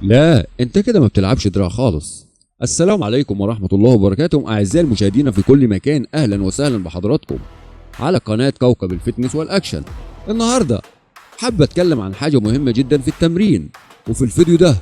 لا انت كده ما بتلعبش دراع خالص. السلام عليكم ورحمة الله وبركاته اعزائي المشاهدين في كل مكان، اهلا وسهلا بحضراتكم على قناة كوكب الفتنس والاكشن. النهاردة حابة اتكلم عن حاجة مهمة جدا في التمرين، وفي الفيديو ده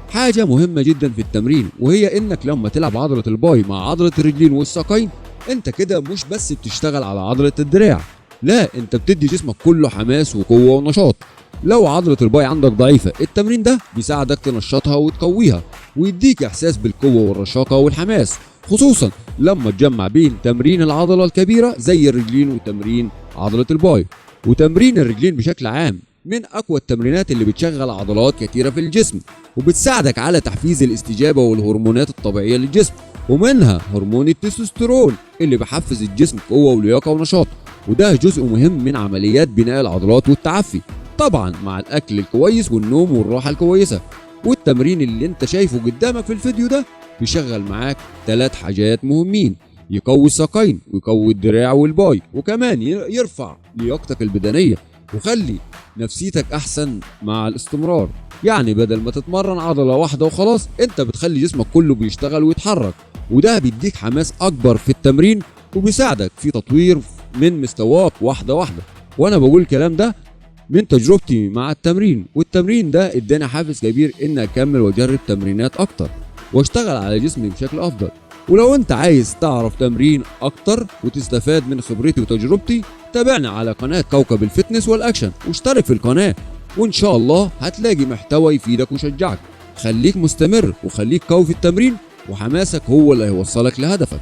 حاجة مهمة جدا في التمرين، وهي انك لما تلعب عضلة الباي مع عضلة الرجلين والساقين انت كده مش بس بتشتغل على عضلة الدراع، لا انت بتدي جسمك كله حماس وقوة ونشاط. لو عضلة الباي عندك ضعيفة التمرين ده بيساعدك تنشطها وتقويها ويديك احساس بالقوة والرشاقة والحماس، خصوصا لما تجمع بين تمرين العضلة الكبيرة زي الرجلين وتمرين عضلة الباي. وتمرين الرجلين بشكل عام من اقوى التمرينات اللي بتشغل عضلات كتيرة في الجسم وبتساعدك على تحفيز الاستجابة والهرمونات الطبيعية للجسم، ومنها هرمون التستوستيرون اللي بيحفز الجسم قوة ولياقة ونشاط، وده جزء مهم من عمليات بناء العضلات والتعفي، طبعا مع الاكل الكويس والنوم والراحة الكويسة. والتمرين اللي انت شايفه قدامك في الفيديو ده بيشغل معاك 3 حاجات مهمين: يقوي الساقين ويقوي الدراع والباي، وكمان يرفع لياقتك البدنية وخلي نفسيتك احسن مع الاستمرار. يعني بدل ما تتمرن عضلة واحدة وخلاص انت بتخلي جسمك كله بيشتغل ويتحرك، وده بيديك حماس اكبر في التمرين وبيساعدك في تطوير من مستواك واحدة واحدة. وانا بقول الكلام ده من تجربتي مع التمرين، والتمرين ده اداني حافز كبير ان اكمل واجرب تمرينات اكتر واشتغل على جسمي بشكل افضل. ولو انت عايز تعرف تمرين اكتر وتستفاد من خبرتي وتجربتي تابعنا على قناة كوكب الفتنس والاكشن واشترك في القناة، وان شاء الله هتلاقي محتوى يفيدك ويشجعك. خليك مستمر وخليك قوي في التمرين، وحماسك هو اللي هيوصلك لهدفك.